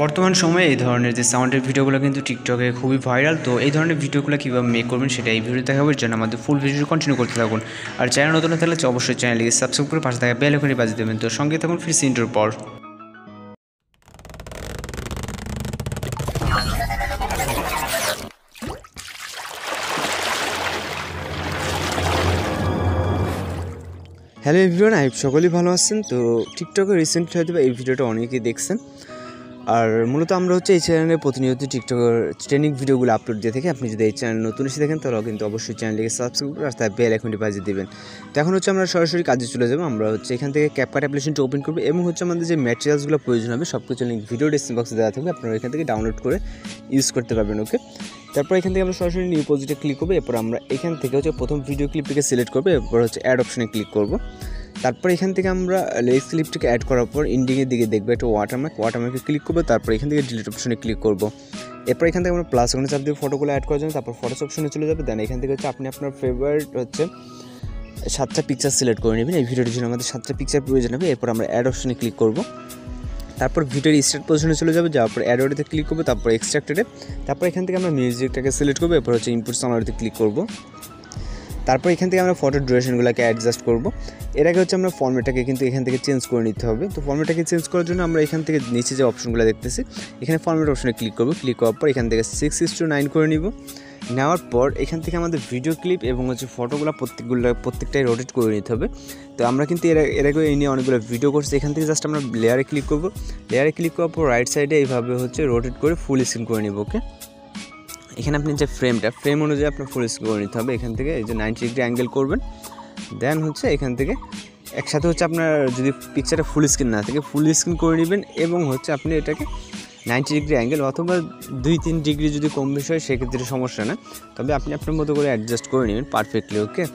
বর্তমান সময়ে এই ধরনের যে সাউন্ডের ভিডিওগুলো কিন্তু টিকটকে খুবই ভাইরাল। তো এই ধরনের ভিডিওগুলো কীভাবে মেক করবেন সেটা এই ভিডিও দেখাবার জন্য আমাদের ফুল ভিডিও কন্টিনিউ করতে থাকুন। আর চ্যানেল নতুন থাকলে অবশ্যই চ্যানেলটিকে সাবস্ক্রাইব করে পাশে থাকা বেল আইকনটি বাজিয়ে দেবেন। তো সঙ্গে থাকুন ফিরছি ইন্ট্রোর পর। হ্যালো এভরিওয়ান, সকলেই ভালো আছেন। তো টিকটকে রিসেন্টলি হয়তো এই ভিডিওটা অনেকেই দেখছেন। আর মূলত আমরা হচ্ছে এই চ্যানেলে প্রতিনিয়ত টিকটকের ট্রেনিং ভিডিওগুলো আপলোড দিয়ে থাকি। আপনি যদি এই চ্যানেল নতুন এসে দেখেন তাহলে কিন্তু অবশ্যই চ্যানেলটিকে সাবস্ক্রাইব করে রাস্তায় বেল আইকনটি বাজিয়ে দেবেন। তো এখন হচ্ছে আমরা সরাসরি কাজে চলে যাবো। আমরা হচ্ছে এখান থেকে CapCut অ্যাপ্লিকেশনটা ওপেন করবো এবং হচ্ছে আমাদের যে ম্যাটেরিয়ালসগুলো প্রয়োজন হবে সব কিছু লিঙ্ক ভিডিও ডেসক্রিপশন বক্সে দেওয়া থাকবে, আপনারা এখান থেকে ডাউনলোড করে ইউজ করতে পারবেন। ওকে, তারপর এখান থেকে আমরা সরাসরি নিউ প্রজেক্টে ক্লিক করবো। এরপর আমরা এখান থেকে হচ্ছে প্রথম ভিডিও ক্লিপটিকে সিলেক্ট করবো, এরপর হচ্ছে অ্যাড অপশনে ক্লিক করবো। তারপর এখান থেকে আমরা লেস ক্লিপটিকে অ্যাড করার পর ইন্ডিংয়ের দিকে দেখবো একটা ওয়াটারমার্কে ক্লিক করবো। তারপর এখান থেকে ডিলিট অপশনে ক্লিক করবো। এরপর এখান থেকে আমরা প্লাস ওখানে চাপ দিয়ে ফটোগুলো অ্যাড করার জন্য তারপর ফটোস অপশনে চলে যাবে। দেন এখান থেকে হচ্ছে আপনি আপনার ফেভারিট হচ্ছে 7টা পিকচার সিলেক্ট করে নেবেন। এই ভিডিওটির জন্য আমাদের 7টা পিকচার প্রয়োজন হবে। এরপর আমরা অ্যাড অপশনে ক্লিক করবো। তারপর ভিডিওর স্টার্ট পজিশনে চলে যাবে, যাওয়ার পর অ্যাড অডিওতে ক্লিক করবো, তারপর এক্সট্রাক্টেডে। তারপর এখান থেকে আমরা মিউজিকটাকে সিলেক্ট করবো। এরপর হচ্ছে ইনপুট সামারিতে ক্লিক করবো। তারপর এখান থেকে আমরা ফটোর ডিউরেশনগুলোকে অ্যাডজাস্ট করব। এর আগে হচ্ছে আমরা ফর্মেটটাকে কিন্তু এখান থেকে চেঞ্জ করে নিতে হবে। তো ফর্মেটটাকে চেঞ্জ করার জন্য আমরা এখান থেকে নিচে যে অপশনগুলো দেখতেছি এখানে ফর্মেট অপশনে ক্লিক করব। ক্লিক করার পর এখান থেকে 6:9 করে নিব। নেওয়ার পর এখান থেকে আমাদের ভিডিও ক্লিপ এবং হচ্ছে ফটোগুলো প্রত্যেকটাই রোটেট করে নিতে হবে। তো আমরা কিন্তু এর আগে এই নিয়ে অনেকগুলো ভিডিও করছি। এখান থেকে জাস্ট আমরা লেয়ারে ক্লিক করব। লেয়ারে ক্লিক করার পর রাইট সাইডে এইভাবে হচ্ছে রোটেট করে ফুল স্ক্রিন করে নিব। ওকে, এখানে আপনি যে ফ্রেম অনুযায়ী আপনার ফুল স্ক্রিন করে নিতে হবে। এখান থেকে এই যে 90 ডিগ্রি অ্যাঙ্গেল করবেন। দেন হচ্ছে এখান থেকে একসাথে হচ্ছে আপনার যদি পিকচারটা ফুল স্ক্রিন না থাকে ফুল স্ক্রিন করে নেবেন এবং হচ্ছে আপনি এটাকে 90 ডিগ্রি অ্যাঙ্গেল অথবা 2-3 ডিগ্রি যদি কম বেশি হয় সেক্ষেত্রে সমস্যা না, তবে আপনি আপনার মতো করে অ্যাডজাস্ট করে নেবেন পারফেক্টলি। ওকে,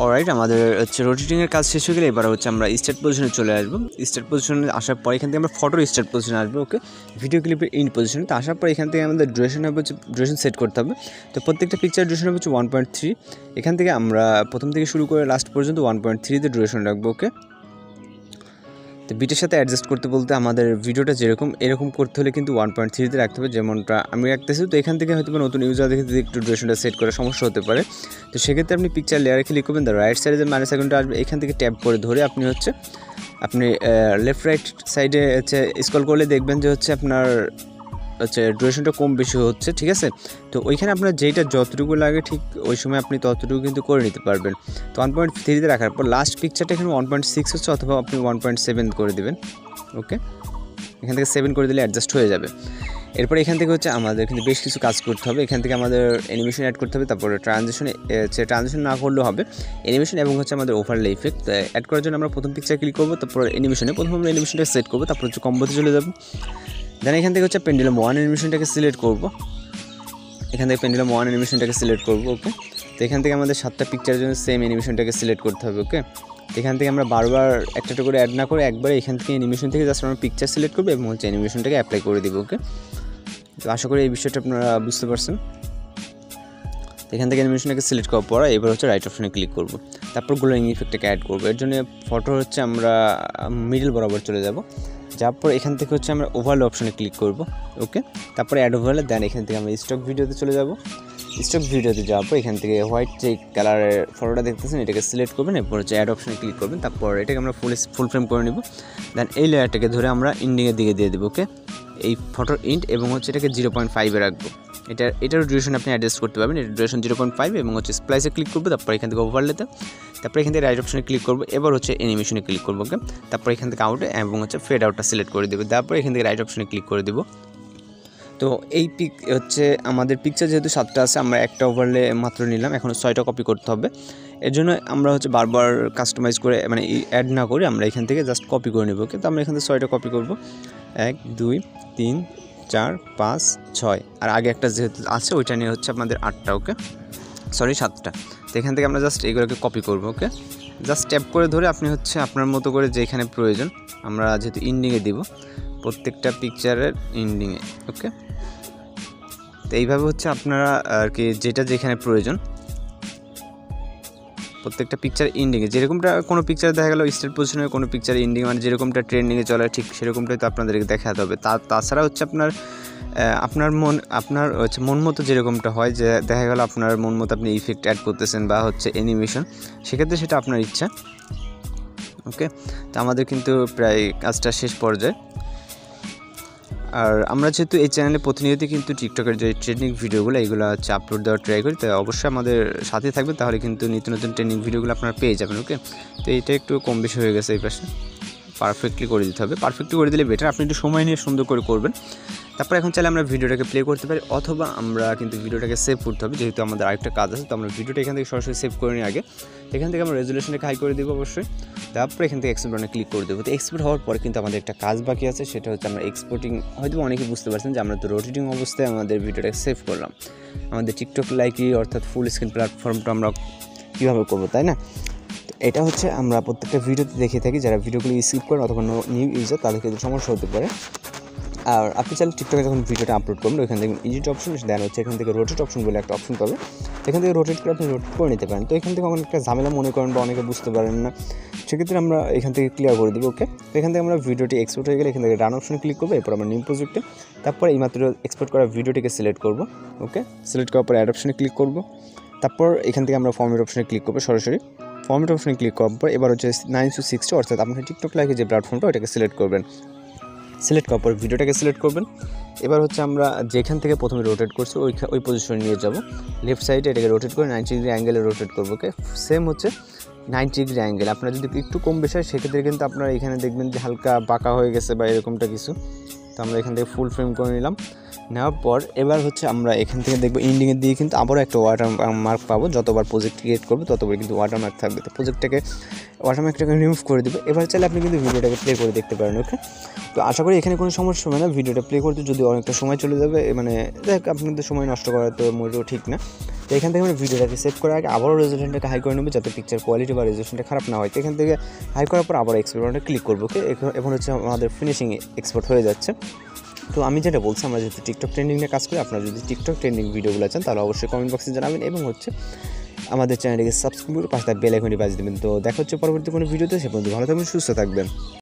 অলরাইট, আমাদের হচ্ছে রোটেটিংয়ের কাজ শেষ হয়ে গেলে এবার হচ্ছে আমরা স্টার্ট পজিশনে চলে আসবো। স্টার্ট পজিশনে আসার পর এখান থেকে আমরা ফটোর স্টার্ট পজিশনে আসবো। ওকে, ভিডিও ক্লিপের ইন পজিশনে। তো আসার পর এখান থেকে আমাদের ডিউরেশন হবে হচ্ছে ডিউরেশন সেট করতে হবে। তো প্রত্যেকটা পিকচার ডিউরেশন হবে হচ্ছে 1.3। এখান থেকে আমরা প্রথম থেকে শুরু করে লাস্ট পর্যন্ত 1.3-তে ডিউরেশন রাখবো। ওকে, তো বিটের সাথে অ্যাডজাস্ট করতে বলতে আমাদের ভিডিওটা এরকম করতে হলে কিন্তু 1.3-তে রাখতে হবে, যেমনটা আমি রাখতেছি। তো এখান থেকে হয়তো নতুন ইউজার দেখে যদি একটু ডিউরেশনটা সেট করার সমস্যা হতে পারে। তো সেক্ষেত্রে আপনি পিকচার লেয়ারে ক্লিক করবেন। রাইট সাইডে যে মাইনাস আইকনটা আসবে এখান থেকে ট্যাপ করে ধরে আপনি লেফট রাইট সাইডে হচ্ছে স্ক্রল করলে দেখবেন যে হচ্ছে আপনার হচ্ছে ডিউরেশনটা কম বেশি হচ্ছে। ঠিক আছে, তো ওইখানে আপনার যেইটা যতটুকু লাগে ঠিক ওই সময় আপনি ততটুকু কিন্তু করে নিতে পারবেন। তো 1.3-তে রাখার পর লাস্ট পিকচারটা এখানে 1.6 হচ্ছে অথবা আপনি 1.7 করে দেবেন। ওকে, এখান থেকে 7 করে দিলে অ্যাডজাস্ট হয়ে যাবে। এরপর এখান থেকে হচ্ছে আমাদের কিন্তু বেশ কিছু কাজ করতে হবে। এখান থেকে আমাদের অ্যানিমেশন অ্যাড করতে হবে, তারপরে ট্রানজিশন না করলেও হবে, অ্যানিমেশন এবং হচ্ছে আমাদের ওভারলে ইফেক্ট অ্যাড করার জন্য আমরা প্রথম পিকচার ক্লিক করবো। তারপর প্রথম আমরা অ্যানিমেশনটা সেট করবো, তারপর হচ্ছে কম্বোতে চলে যাবো। দেন এখান থেকে হচ্ছে পেন্ডুলাম 1 অ্যানিমেশনটাকে সিলেক্ট করবো। এখান থেকে পেন্ডুলাম 1 অ্যানিমেশনটাকে সিলেক্ট করবো। ওকে, তো এখান থেকে আমাদের 7টা পিকচারের জন্য সেম অ্যানিমেশনটাকে সিলেক্ট করতে হবে। ওকে, এখান থেকে আমরা বারবার একটা করে অ্যাড না করে একবারে এখান থেকে অ্যানিমেশন থেকে জাস্ট আমরা পিকচার সিলেক্ট করবো এবং হচ্ছে অ্যানিমেশনটাকে অ্যাপ্লাই করে দিব। ওকে, তো আশা করি এই বিষয়টা আপনারা বুঝতে পারছেন। এখান থেকে অ্যানিমেশনটাকে সিলেক্ট করার পর এবার হচ্ছে রাইট অপশনে ক্লিক করব। তারপর গ্লোয়িং ইফেক্টটাকে অ্যাড করবো। এর জন্য ফটো হচ্ছে আমরা মিডল বরাবর চলে যাব। যাওয়ার পর এখান থেকে হচ্ছে আমরা ওভারলে অপশনে ক্লিক করব। ওকে, তারপরে অ্যাড ওভারলে। দেন এখান থেকে আমরা স্টক ভিডিওতে চলে যাব। স্টক ভিডিওতে যাওয়ার পর এখান থেকে হোয়াইট যে কালারের ফটোটা দেখতেছেন এটাকে সিলেক্ট করবেন। এরপর হচ্ছে অ্যাড অপশনে ক্লিক করবেন। তারপর এটাকে আমরা ফুল ফ্রেম করে নেব। দেন এই লেয়ারটাকে ধরে আমরা ইন্ডিংয়ের দিকে দিয়ে দেবো। ওকে, এই ফটোর ইন্ট এবং হচ্ছে এটাকে 0.5-এ রাখবো। এটার ডিউরেশন আপনি অ্যাডজাস্ট করতে পারবেন। এটা ডিউরেশন 0.5 এবং হচ্ছে স্প্লাইসে ক্লিক করবো। তারপর এখান থেকে ওভারলেতে, তারপর এখান থেকে রাইট অপশনে ক্লিক করবো। এবার হচ্ছে অ্যানিমেশনে ক্লিক করবো। ওকে, তারপর এখান থেকে আউটে এবং হচ্ছে ফেড আউটটা সিলেক্ট করে দেবো। তারপর এখান থেকে রাইট অপশনে ক্লিক করে দেবো। তো এই হচ্ছে আমাদের পিকচার যেহেতু 7টা আছে, আমরা একটা ওভারলে মাত্র নিলাম, এখন 6টা কপি করতে হবে। এর জন্য আমরা হচ্ছে বারবার কাস্টমাইজ করে মানে অ্যাড না করে আমরা এখান থেকে জাস্ট কপি করে নেব। কিন্তু আমরা এখান থেকে 6টা কপি করব, 1 2 3 4 5 6, আর আগে একটা যেহেতু আছে ওইটা নিয়ে হচ্ছে আপনাদের 8টা, ওকে সরি 7টা। তো এখান থেকে আমরা জাস্ট এইগুলোকে কপি করব, ওকে জাস্ট ট্যাপ করে ধরে আপনি হচ্ছে আপনার মতো করে যেখানে প্রয়োজন, আমরা যেহেতু ইন্ডিংয়ে দিব প্রত্যেকটা পিকচারের ইন্ডিংয়ে, ওকে। তো এইভাবে হচ্ছে আপনারা আর কি যেটা যেখানে প্রয়োজন প্রত্যেকটা পিকচার ইন্ডিংয়ে, যেরকমটা কোনো পিকচার দেখা গেল স্টার্ট পজিশনে, কোনো পিকচার ইন্ডিং মানে যেরকমটা ট্রেন্ডিংয়ে চলে ঠিক সেরকমটাই তো আপনাদেরকে দেখাতে হবে। তাছাড়া হচ্ছে আপনার হচ্ছে মন মতো যেরকমটা হয়, যে দেখা গেল আপনার মন মতো আপনি ইফেক্ট অ্যাড করতেছেন বা হচ্ছে অ্যানিমেশন, সেক্ষেত্রে সেটা আপনার ইচ্ছা, ওকে। তো আমাদের কিন্তু প্রায় কাজটা শেষ পর্যায়ে। আর আমরা যেহেতু এই চ্যানেলে প্রতিনিয়ত কিন্তু টিকটকের যে ট্রেন্ডিং ভিডিওগুলো এইগুলো হচ্ছে আপলোড দেওয়ার ট্রাই করি, তাই অবশ্যই আমাদের সাথে থাকবেন, তাহলে কিন্তু নিত্য নতুন ট্রেন্ডিং ভিডিওগুলো আপনারা পেয়ে যাবেন, ওকে। তো এইটা একটু কম বেশি হয়ে গেছে, এই পাশে পারফেক্টলি করে দিতে হবে, পারফেক্টলি করে দিলে বেটার, আপনি একটু সময় নিয়ে সুন্দর করে করবেন। তারপর এখন চাইলে আমরা ভিডিওটাকে প্লে করতে পারি, অথবা আমরা কিন্তু ভিডিওটাকে সেভ করতে হবে, যেহেতু আমাদের আরেকটা কাজ আছে। তো আমরা ভিডিওটা এখান থেকে সরাসরি সেভ করে নিই আগে, এখান থেকে আমরা রেজুলেশনটাকে হাই করে দেবো অবশ্যই। তারপর এখান থেকে এক্সপোর্ট বাটনে ক্লিক করে দেবো। তো এক্সপোর্ট হওয়ার পরে কিন্তু আমাদের একটা কাজ বাকি আছে, সেটা হচ্ছে আমরা এক্সপোর্টিং, হয়তো অনেকে বুঝতে পারছেন যে আমরা তো রোটেটিং অবস্থায় আমাদের ভিডিওটাকে সেভ করলাম, আমাদের টিকটক লাইকি অর্থাৎ ফুল স্ক্রিন প্ল্যাটফর্মটা আমরা কীভাবে করবো, তাই না? এটা হচ্ছে আমরা প্রত্যেকটা ভিডিওতে দেখে থাকি, যারা ভিডিওগুলো স্কিপ করেন অথবা নিউ ইউজার তাদের ক্ষেত্রে সমস্যা হতে পারে। আর আপনি চাইলে টিকটকে যখন ভিডিওটা আপলোড করবেন ওইখান থেকে এডিট অপশন, দেন হচ্ছে এখান থেকে রোটেট অপশন বলে একটা অপশন পাবে, এখান থেকে রোটেট করে আপনি রোটেট করে নিতে পারেন। তো এখান থেকে অনেকটা ঝামেলা মনে করেন বা অনেকে বুঝতে পারেন না, সেক্ষেত্রে আমরা এখান থেকে ক্লিয়ার করে দেবো, ওকে। তো এখান থেকে আমরা ভিডিওটি এক্সপোর্ট হয়ে গেলে এখান থেকে রান অপশনে ক্লিক করবো, এরপর আমরা নিউ প্রজেক্টে, তারপর এইমাত্র এক্সপোর্ট করা ভিডিওটিকে সিলেক্ট করবো, ওকে। সিলেক্ট করার পর অ্যাড অপশনে ক্লিক করবো, তারপর এখান থেকে আমরা ফরম্যাট অপশনে ক্লিক করবো, সরাসরি ফরম্যাট অপশনে ক্লিক করার পর এবার হচ্ছে 9:60 অর্থাৎ আপনার টিকটক লাইকে যে প্ল্যাটফর্মটা ওইটাকে সিলেক্ট করবেন, সিলেক্ট করার পর ভিডিওটাকে সিলেক্ট করবেন। এবার হচ্ছে আমরা যেখান থেকে প্রথমে রোটেট করছি ওই পজিশনে নিয়ে যাব, লেফট সাইডে এটাকে রোটেট করে 90 ডিগ্রি অ্যাঙ্গেলে রোটেট করবো, ওকে। সেম হচ্ছে 90 ডিগ্রি অ্যাঙ্গেল, আপনার যদি একটু কম বেশি হয় সেক্ষেত্রে কিন্তু আপনারা এখানে দেখবেন যে হালকা বাঁকা হয়ে গেছে বা এরকমটা কিছু। তো আমরা এখান থেকে ফুল ফ্রেম করে নিলাম, নেওয়ার পর এবার হচ্ছে আমরা এখান থেকে দেখবো ইন্ডিংয়ের দিয়ে কিন্তু আবারও একটা ওয়াটারমার্ক পাবো, যতবার প্রজেক্ট ক্রিয়েট করবো ততবার কিন্তু ওয়াটারমার্ক থাকবে। তো ওয়াটারমার্কটাকে রিমুভ করে দেবো। এবার চাইলে আপনি কিন্তু ভিডিওটাকে প্লে করে দেখতে পারেন, ওকে। তো আশা করি এখানে কোনো সমস্যা হবে না, ভিডিওটা প্লে করতে যদি অনেকটা সময় চলে যাবে, মানে দেখ আপনাদের সময় নষ্ট করা তো মোটেও ঠিক না। তো এখান থেকে আমরা ভিডিওটাকে সেভ করার আগে আবারও রেজুলেশনটাকে হাই করে নেবো, যাতে পিকচার কোয়ালিটি বা রেজুলেশনটা খারাপ না হয়। তো এখান থেকে হাই করার পর আবার এক্সপোর্ট বাটনে ক্লিক করবো, ওকে। এখন হচ্ছে আমাদের ফিনিশিং এক্সপোর্ট হয়ে যাচ্ছে। তো আমি যেটা বলছি, আমরা যেহেতু টিকটক ট্রেন্ডিং নিয়ে কাজ করি, আপনারা যদি টিকটক ট্রেন্ডিং ভিডিওগুলো চান তাহলে অবশ্যই কমেন্ট বক্সে জানাবেন, এবং হচ্ছে আমাদের চ্যানেলটিকে সাবস্ক্রাইব করে পাশে বেল আইকনটি বাজিয়ে দেবেন। তো দেখা হচ্ছে পরবর্তী কোনো ভিডিওতে, সে পর্যন্ত ভালো থাকবেন, সুস্থ থাকবেন।